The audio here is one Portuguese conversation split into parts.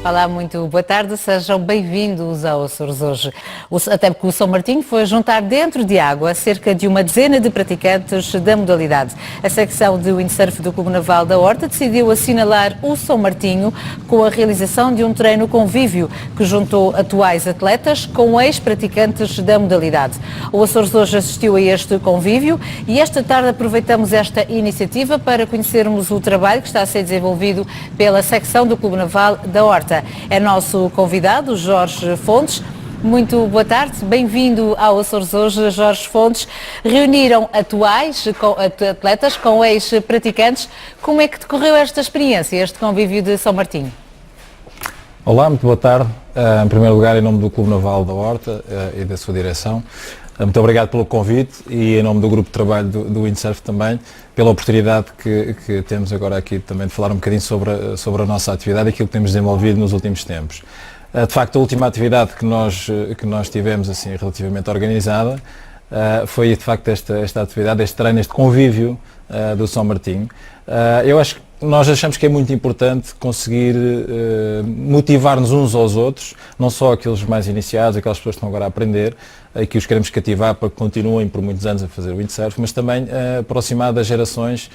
Olá, muito boa tarde, sejam bem-vindos ao Açores hoje. Até porque o São Martinho foi juntar dentro de água cerca de uma dezena de praticantes da modalidade. A secção de windsurf do Clube Naval da Horta decidiu assinalar o São Martinho com a realização de um treino convívio que juntou atuais atletas com ex-praticantes da modalidade. O Açores hoje assistiu a este convívio e esta tarde aproveitamos esta iniciativa para conhecermos o trabalho que está a ser desenvolvido pela secção do Clube Naval da Horta. É nosso convidado, Jorge Fontes. Muito boa tarde, bem-vindo ao Açores hoje, Jorge Fontes. Reuniram atuais atletas com ex-praticantes. Como é que decorreu esta experiência, este convívio de São Martinho? Olá, muito boa tarde. Em primeiro lugar, em nome do Clube Naval da Horta e da sua direção, muito obrigado pelo convite e em nome do grupo de trabalho do Windsurf também, pela oportunidade que temos agora aqui também de falar um bocadinho sobre a nossa atividade e aquilo que temos desenvolvido nos últimos tempos. De facto, a última atividade que nós tivemos assim relativamente organizada foi de facto esta atividade, este treino, este convívio do São Martinho. Eu acho que nós achamos que é muito importante conseguir motivar-nos uns aos outros, não só aqueles mais iniciados, aquelas pessoas que estão agora a aprender e que os queremos cativar para que continuem por muitos anos a fazer windsurf, mas também aproximar das gerações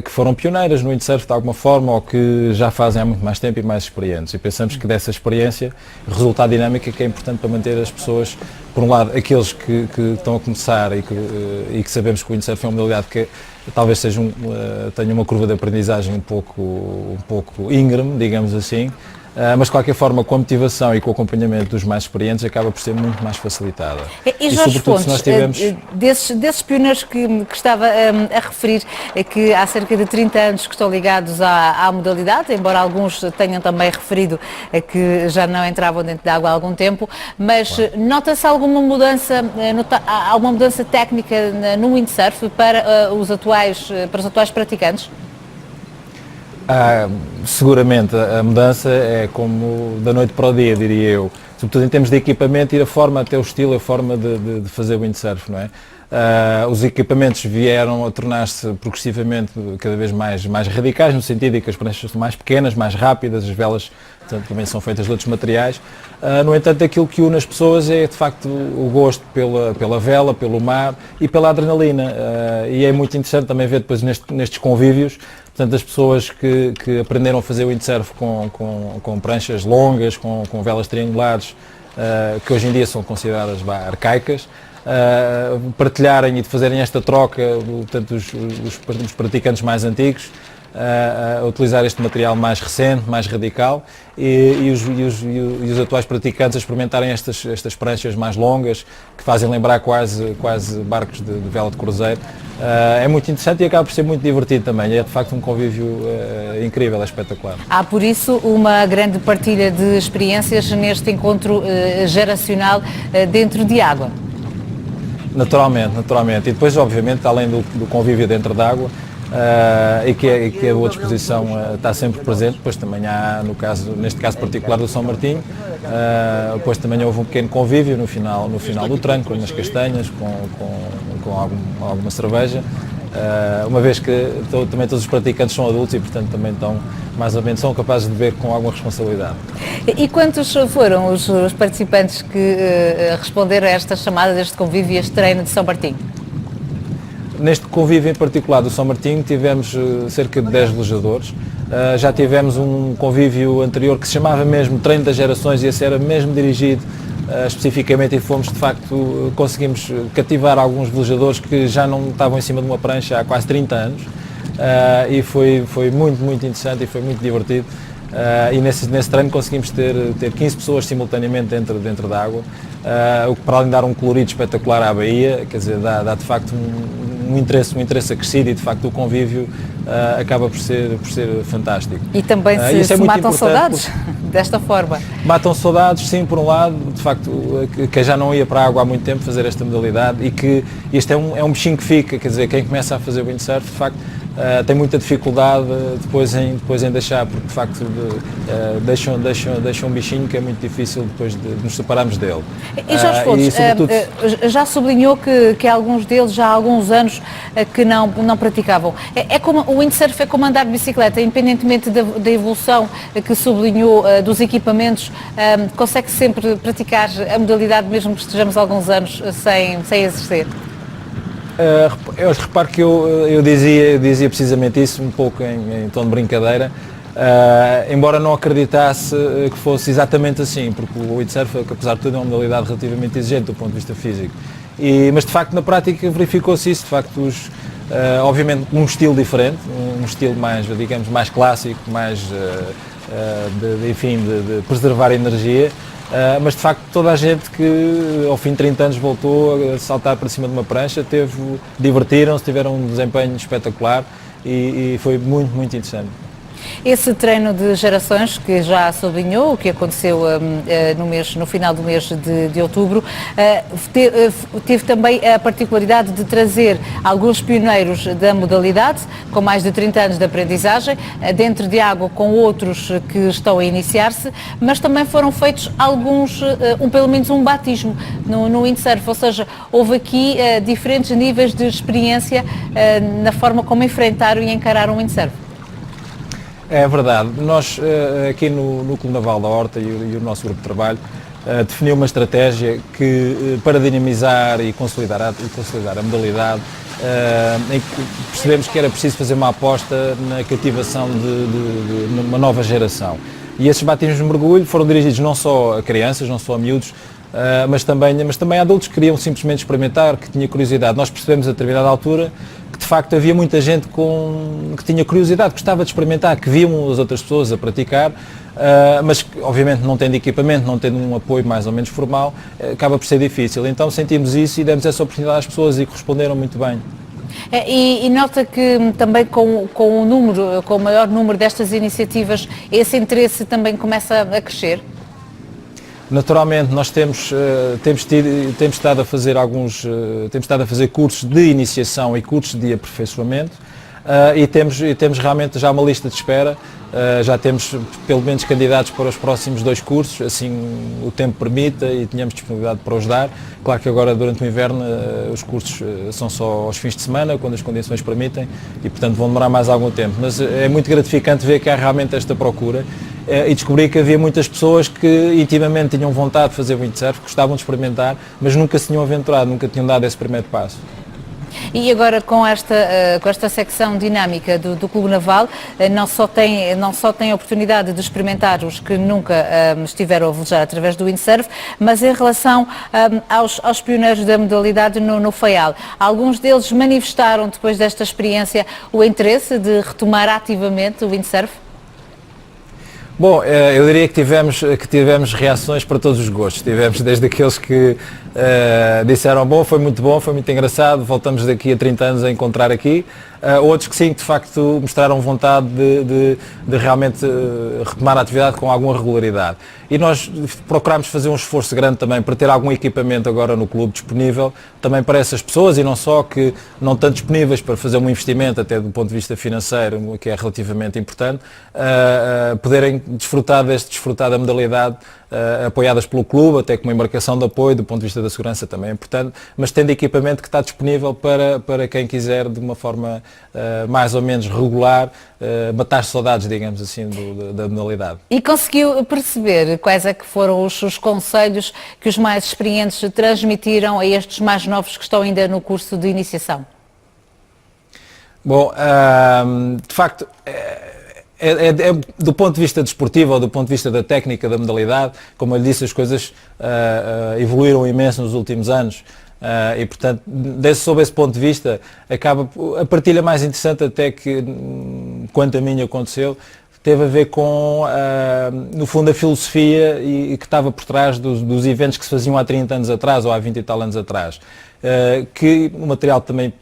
que foram pioneiras no windsurf de alguma forma ou que já fazem há muito mais tempo e mais experientes. E pensamos que dessa experiência resulta a dinâmica que é importante para manter as pessoas, por um lado, aqueles que estão a começar e que sabemos que o windsurf é uma modalidade que talvez tenha uma curva de aprendizagem um pouco íngreme, digamos assim, mas de qualquer forma com a motivação e com o acompanhamento dos mais experientes acaba por ser muito mais facilitada. E Jorge Fontes, desses pioneiros que estava a referir, que há cerca de 30 anos que estão ligados à modalidade, embora alguns tenham também referido que já não entravam dentro da água há algum tempo, mas claro, nota-se alguma mudança, há uma mudança técnica no windsurf para os atuais praticantes? Seguramente a mudança é como da noite para o dia, diria eu, sobretudo em termos de equipamento e a forma, até o estilo, a forma de fazer windsurf, não é? Os equipamentos vieram a tornar-se progressivamente cada vez mais radicais, no sentido de que as pranchas são mais pequenas, mais rápidas, as velas também são feitas de outros materiais. No entanto, aquilo que une as pessoas é de facto o gosto pela vela, pelo mar e pela adrenalina. E é muito interessante também ver depois nestes convívios, portanto, as pessoas que aprenderam a fazer windsurf com pranchas longas, com velas triangulares, que hoje em dia são consideradas arcaicas, partilharem e de fazerem esta troca, portanto, os praticantes mais antigos, a utilizar este material mais recente, mais radical e os atuais praticantes a experimentarem estas pranchas mais longas que fazem lembrar quase barcos de vela de cruzeiro. É muito interessante e acaba por ser muito divertido também, é de facto um convívio incrível, é espetacular. Há por isso uma grande partilha de experiências neste encontro geracional dentro de água. Naturalmente. E depois, obviamente, além do convívio dentro d'água, e que a boa disposição está sempre presente, depois também há, neste caso particular do São Martinho, depois também houve um pequeno convívio no final do treino, com umas castanhas, com alguma cerveja, uma vez que também todos os praticantes são adultos e portanto também estão mais ou menos são capazes de beber com alguma responsabilidade. E quantos foram os participantes que responderam a esta chamada deste convívio e este treino de São Martinho? Neste convívio em particular do São Martinho tivemos cerca de 10 velejadores. Já tivemos um convívio anterior que se chamava mesmo Treino das Gerações e esse era mesmo dirigido especificamente e fomos de facto, conseguimos cativar alguns velejadores que já não estavam em cima de uma prancha há quase 30 anos e foi muito interessante e foi muito divertido. E nesse treino conseguimos ter 15 pessoas simultaneamente dentro da água, o que para além de dar um colorido espetacular à baía, quer dizer, dá de facto um interesse acrescido e de facto o convívio acaba por ser fantástico. E também se matam saudades desta forma? Matam saudades, sim, por um lado, de facto, que já não ia para a água há muito tempo fazer esta modalidade e que este é um bichinho que fica, quer dizer, quem começa a fazer windsurf, de facto, tem muita dificuldade depois em deixar, porque de facto deixam um bichinho que é muito difícil depois de nos separarmos dele. E Jorge Fontes, já sublinhou que alguns deles já há alguns anos que não praticavam. É como, o windsurf é como andar de bicicleta, independentemente da evolução que sublinhou dos equipamentos, consegue sempre praticar a modalidade mesmo que estejamos alguns anos sem exercer? Eu reparo que eu dizia precisamente isso, um pouco em tom de brincadeira, embora não acreditasse que fosse exatamente assim, porque o windsurf, apesar de tudo, é uma modalidade relativamente exigente do ponto de vista físico. Mas de facto na prática verificou-se isso, de facto obviamente um estilo diferente, um estilo mais, digamos, mais clássico, mais de preservar a energia. Mas de facto toda a gente que ao fim de 30 anos voltou a saltar para cima de uma prancha, divertiram-se, tiveram um desempenho espetacular e foi muito, muito interessante. Esse treino de gerações que já sublinhou, o que aconteceu no final do mês de outubro, teve também a particularidade de trazer alguns pioneiros da modalidade, com mais de 30 anos de aprendizagem, dentro de água com outros que estão a iniciar-se, mas também foram feitos pelo menos um batismo no windsurf, ou seja, houve aqui diferentes níveis de experiência na forma como enfrentaram e encararam o windsurf. É verdade. Nós aqui no Clube Naval da Horta e o nosso grupo de trabalho definiu uma estratégia que para dinamizar e consolidar a modalidade, em que percebemos que era preciso fazer uma aposta na cativação de uma nova geração. E esses batismos de mergulho foram dirigidos não só a crianças, não só a miúdos, mas também a adultos que queriam simplesmente experimentar, que tinha curiosidade. Nós percebemos a determinada altura que de facto havia muita gente que tinha curiosidade, que gostava de experimentar, que viam as outras pessoas a praticar, mas que, obviamente não tendo equipamento, não tendo um apoio mais ou menos formal, acaba por ser difícil. Então sentimos isso e demos essa oportunidade às pessoas e que responderam muito bem. E nota que também com o maior número destas iniciativas, esse interesse também começa a crescer? Naturalmente, nós temos estado a fazer cursos de iniciação e cursos de aperfeiçoamento e temos realmente já uma lista de espera, já temos pelo menos candidatos para os próximos 2 cursos, assim o tempo permita e tenhamos disponibilidade para os dar. Claro que agora durante o inverno os cursos são só aos fins de semana, quando as condições permitem, e portanto vão demorar mais algum tempo, mas é muito gratificante ver que há realmente esta procura e descobri que havia muitas pessoas que intimamente tinham vontade de fazer windsurf, gostavam de experimentar, mas nunca se tinham aventurado, nunca tinham dado esse primeiro passo. E agora com esta secção dinâmica do Clube Naval, não só tem a oportunidade de experimentar os que nunca estiveram a velejar através do windsurf, mas em relação aos pioneiros da modalidade no Faial. Alguns deles manifestaram depois desta experiência o interesse de retomar ativamente o windsurf? Bom, eu diria que tivemos reações para todos os gostos. Tivemos desde aqueles que disseram, foi muito engraçado, voltamos daqui a 30 anos a encontrar aqui. Outros que sim, que de facto mostraram vontade de realmente retomar a atividade com alguma regularidade. E nós procurámos fazer um esforço grande também para ter algum equipamento agora no clube disponível, também para essas pessoas e não só que não estão disponíveis para fazer um investimento, até do ponto de vista financeiro, que é relativamente importante, poderem desfrutar da modalidade apoiadas pelo clube, até com uma embarcação de apoio, do ponto de vista da segurança também é importante, mas tendo equipamento que está disponível para quem quiser de uma forma mais ou menos regular, matar saudades, digamos assim, da modalidade. E conseguiu perceber quais é que foram os conselhos que os mais experientes transmitiram a estes mais novos que estão ainda no curso de iniciação? Bom, de facto, do ponto de vista desportivo ou do ponto de vista da técnica da modalidade, como eu lhe disse, as coisas evoluíram imenso nos últimos anos. E portanto, sob esse ponto de vista, acaba a partilha mais interessante até que, quanto a mim aconteceu, teve a ver com, no fundo, a filosofia e que estava por trás dos eventos que se faziam há 30 anos atrás ou há 20 e tal anos atrás. Que o material também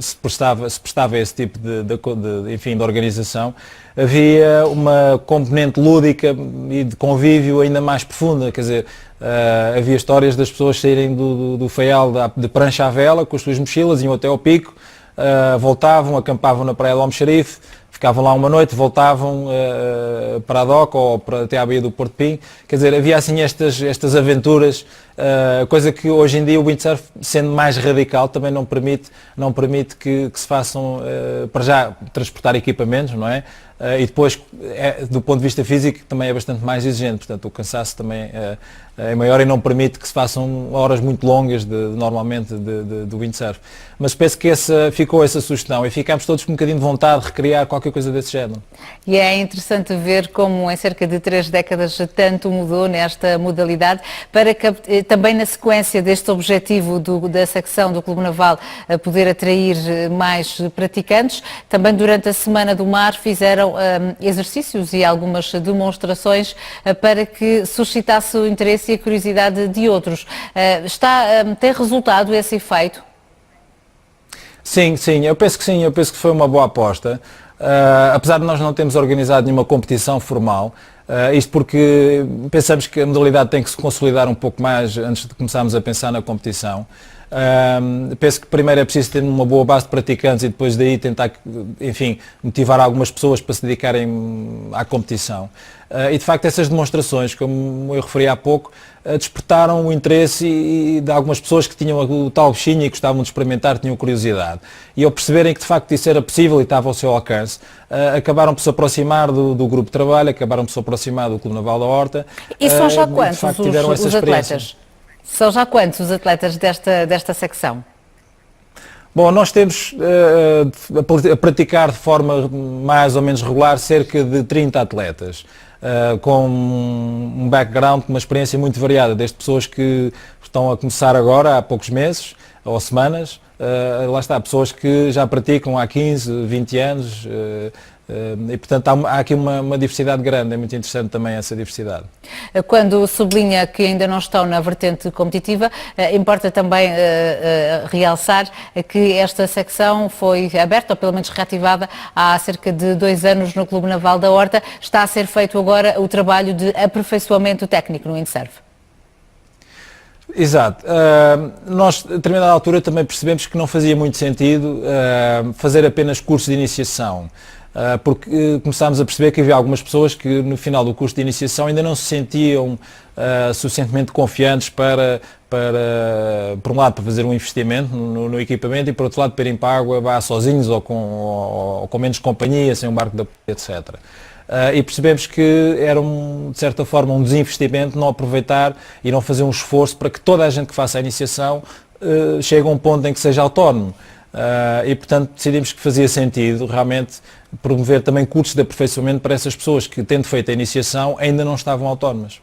se prestava a esse tipo de organização. Havia uma componente lúdica e de convívio ainda mais profunda, quer dizer, havia histórias das pessoas saírem do Faial de prancha à vela com as suas mochilas, iam até ao pico, voltavam, acampavam na praia do Almoxarife, ficavam lá uma noite, voltavam para a doca ou até à baía do Porto Pinho. Quer dizer, havia assim estas aventuras, coisa que hoje em dia o windsurf, sendo mais radical, também não permite que se façam, para já, transportar equipamentos, não é? E depois, do ponto de vista físico, também é bastante mais exigente, portanto o cansaço também é maior e não permite que se façam horas muito longas normalmente de windsurf. Mas penso que ficou essa sugestão e ficámos todos com um bocadinho de vontade de recriar qualquer coisa desse género. E é interessante ver como em cerca de 3 décadas tanto mudou nesta modalidade, para que também na sequência deste objetivo da secção do Clube Naval a poder atrair mais praticantes, também durante a Semana do Mar fizeram exercícios e algumas demonstrações para que suscitasse o interesse e a curiosidade de outros. Tem resultado esse efeito? Sim, eu penso que foi uma boa aposta. Apesar de nós não termos organizado nenhuma competição formal, isto porque pensamos que a modalidade tem que se consolidar um pouco mais antes de começarmos a pensar na competição. Penso que primeiro é preciso ter uma boa base de praticantes e depois daí tentar, enfim, motivar algumas pessoas para se dedicarem à competição. E de facto essas demonstrações, como eu referi há pouco, despertaram o interesse de algumas pessoas que tinham o tal bichinho e gostavam de experimentar, tinham curiosidade. E ao perceberem que de facto isso era possível e estava ao seu alcance, acabaram por se aproximar do grupo de trabalho, acabaram por se aproximar do Clube Naval da Horta. E são já quantos os atletas? São já quantos os atletas desta secção? Bom, nós temos a praticar de forma mais ou menos regular cerca de 30 atletas, com um background, uma experiência muito variada, desde pessoas que estão a começar agora há poucos meses ou semanas, lá está, pessoas que já praticam há 15, 20 anos, e portanto há aqui uma diversidade grande, é muito interessante também essa diversidade. Quando sublinha que ainda não estão na vertente competitiva, importa também realçar que esta secção foi aberta, ou pelo menos reativada, há cerca de 2 anos no Clube Naval da Horta. Está a ser feito agora o trabalho de aperfeiçoamento técnico no windsurf. Exato. Nós, a determinada altura, também percebemos que não fazia muito sentido fazer apenas cursos de iniciação, porque começámos a perceber que havia algumas pessoas que no final do curso de iniciação ainda não se sentiam suficientemente confiantes para, por um lado, para fazer um investimento no equipamento e, por outro lado, para irem para a água, vá sozinhos ou com menos companhia, sem um barco de apoio, etc. E percebemos que era, de certa forma, um desinvestimento não aproveitar e não fazer um esforço para que toda a gente que faça a iniciação chegue a um ponto em que seja autónomo. E, portanto, decidimos que fazia sentido realmente promover também cursos de aperfeiçoamento para essas pessoas que, tendo feito a iniciação, ainda não estavam autónomas.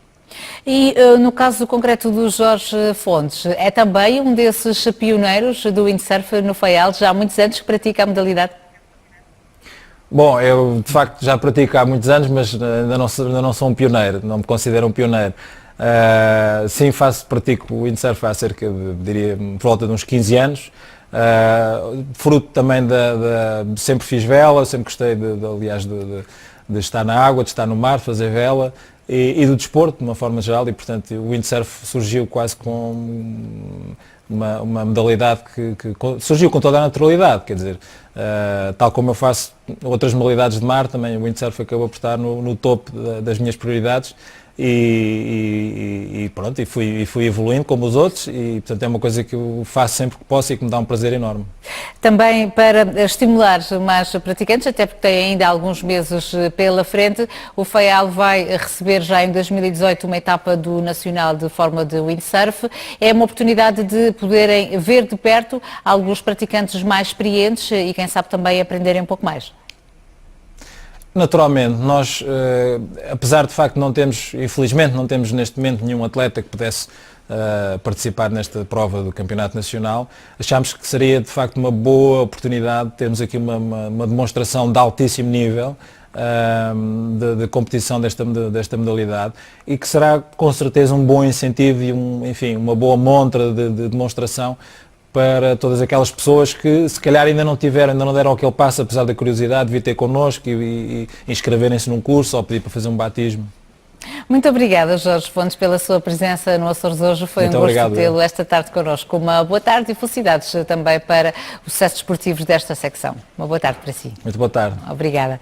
E no caso concreto do Jorge Fontes, é também um desses pioneiros do windsurf no Faial, já há muitos anos que pratica a modalidade? Bom, eu de facto já pratico há muitos anos, mas ainda não sou um pioneiro, não me considero um pioneiro. Sim, pratico o windsurf há cerca de, diria, por volta de uns 15 anos. Fruto também sempre fiz vela, sempre gostei aliás de estar na água, de estar no mar, de fazer vela e do desporto de uma forma geral, e portanto o windsurf surgiu quase com uma modalidade que surgiu com toda a naturalidade, quer dizer, tal como eu faço outras modalidades de mar, também o windsurf acabou por estar no topo das minhas prioridades. E pronto, e fui evoluindo como os outros e portanto é uma coisa que eu faço sempre que posso e que me dá um prazer enorme. Também para estimular mais praticantes, até porque tem ainda alguns meses pela frente, o Faial vai receber já em 2018 uma etapa do Nacional de Fórmula de Windsurf. É uma oportunidade de poderem ver de perto alguns praticantes mais experientes e quem sabe também aprenderem um pouco mais. Naturalmente, nós, apesar de facto infelizmente não temos neste momento nenhum atleta que pudesse participar nesta prova do Campeonato Nacional, achámos que seria de facto uma boa oportunidade de termos aqui uma demonstração de altíssimo nível de competição desta modalidade e que será com certeza um bom incentivo e enfim, uma boa montra de demonstração para todas aquelas pessoas que se calhar ainda não deram aquele passo, apesar da curiosidade de vir ter connosco e inscreverem-se num curso ou pedir para fazer um batismo. Muito obrigada, Jorge Fontes, pela sua presença no Açores hoje. Foi Muito um gosto obrigado. tê-lo esta tarde connosco. Uma boa tarde e felicidades também para os sucessos desportivos desta secção. Uma boa tarde para si. Muito boa tarde. Obrigada.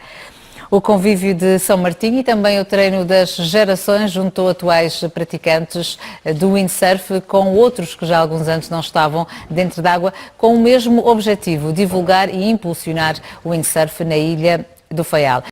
O convívio de São Martinho e também o treino das gerações juntou atuais praticantes do windsurf com outros que já há alguns anos não estavam dentro d'água, com o mesmo objetivo, divulgar e impulsionar o windsurf na ilha do Faial.